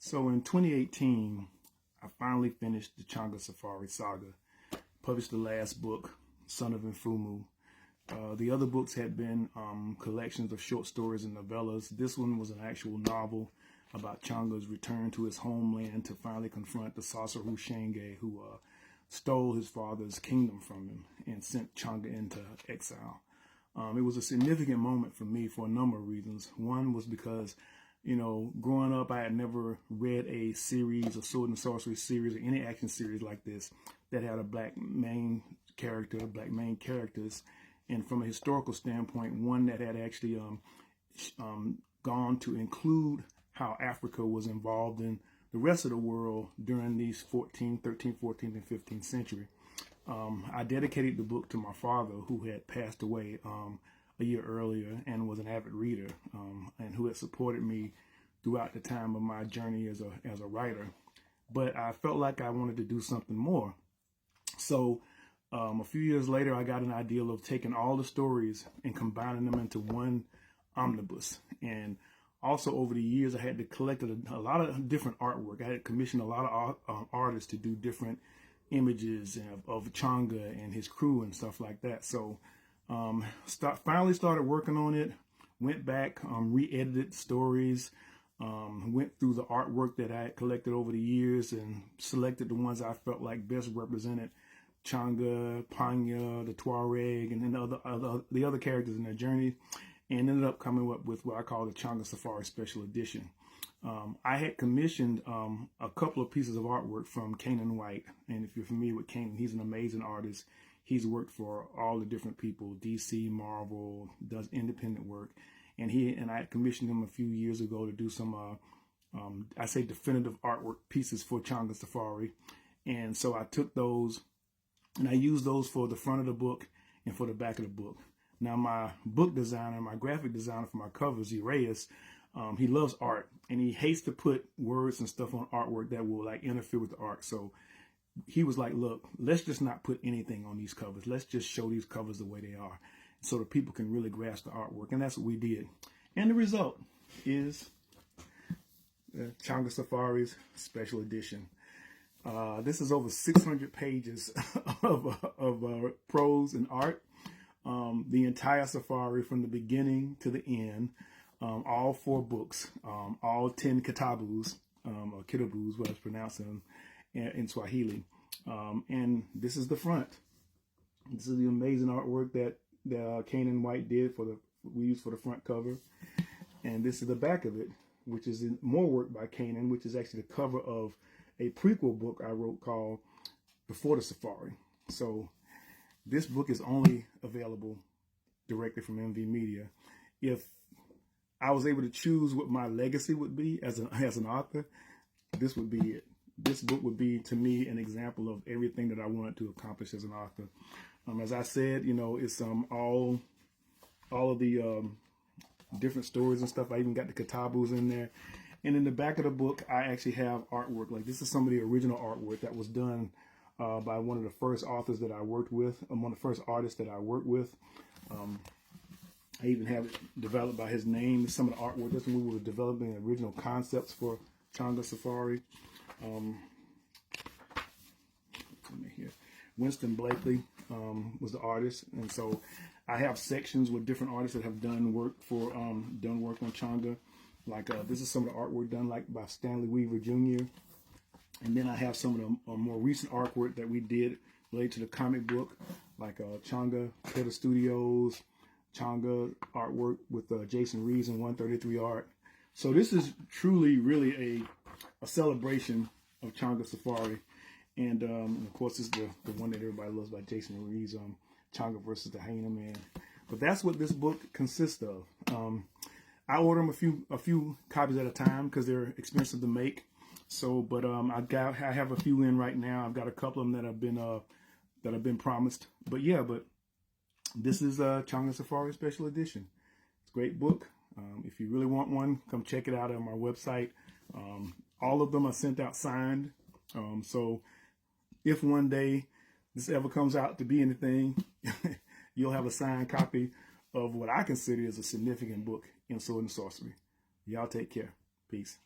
So in 2018, I finally finished the Changa Safari saga, published the last book, Son of Mfumu. The other books had been collections of short stories and novellas. This one was an actual novel about Changa's return to his homeland to finally confront the sorcerer Changa, who stole his father's kingdom from him and sent Changa into exile. It was a significant moment for me for a number of reasons. One was because, growing up, I had never read a series, a sword and sorcery series, or any action series like this that had a black main characters. And from a historical standpoint, one that had actually gone to include how Africa was involved in the rest of the world during these 13th, 14th, and 15th century. I dedicated the book to my father, who had passed away a year earlier and was an avid reader, and who had supported me throughout the time of my journey as a writer. But I felt like I wanted to do something more. So a few years later, I got an idea of taking all the stories and combining them into one omnibus. And also over the years, I had collected a lot of different artwork. I had commissioned a lot of artists to do different images of Changa and his crew and stuff like that. So finally started working on it, went back, re-edited stories, went through the artwork that I had collected over the years and selected the ones I felt like best represented Changa, Panya, the Tuareg, and then the other characters in their journey, and ended up coming up with what I call the Changa Safari Special Edition. I had commissioned a couple of pieces of artwork from Canaan White, and if you're familiar with Canaan, he's an amazing artist. He's worked for all the different people, DC, Marvel, does independent work, and I had commissioned him a few years ago to do some, I say definitive artwork pieces for Changa Safari, and so I took those and I used those for the front of the book and for the back of the book. Now, my book designer, my graphic designer for my covers, Urias, he loves art, and he hates to put words and stuff on artwork that will interfere with the art. So he was like, look, let's just not put anything on these covers. Let's just show these covers the way they are so that people can really grasp the artwork. And that's what we did. And the result is the Changa Safari's Special Edition. This is over 600 pages of prose and art. The entire safari from the beginning to the end, all 4 books, all 10 kitabus, or kitabus, what I was pronouncing in Swahili. And this is the front. This is the amazing artwork that Canaan White did we used for the front cover. And this is the back of it, which is more work by Canaan, which is actually the cover of a prequel book I wrote called Before the Safari. So this book is only available directly from MV Media. If I was able to choose what my legacy would be as an author, this would be it. This book would be, to me, an example of everything that I wanted to accomplish as an author. As I said, it's all of the different stories and stuff. I even got the kitabus in there. And in the back of the book, I actually have artwork. Like, this is some of the original artwork that was done by one of the first authors that I worked with, one of the first artists that I worked with. I even have it developed by his name. Some of the artwork. This when we were developing original concepts for Changa Safari. Here, Winston Blakely was the artist, and so I have sections with different artists that have done work on Changa. Like this is some of the artwork done by Stanley Weaver Jr. And then I have some of the more recent artwork that we did related to the comic book, like Changa, Peter Studios, Changa artwork with Jason Reeves and 133 Art. So this is truly, really a celebration of Changa Safari. And of course, this is the one that everybody loves by Jason Reeves, Changa versus the Hyena Man. But that's what this book consists of. I order them a few copies at a time because they're expensive to make. So, but I have a few in right now. I've got a couple of them that have been promised. But yeah, this is Changa Safari Special Edition. It's a great book. If you really want one, come check it out on my website. All of them are sent out signed. So if one day this ever comes out to be anything, you'll have a signed copy of what I consider is a significant book in sword and sorcery. Y'all take care. Peace.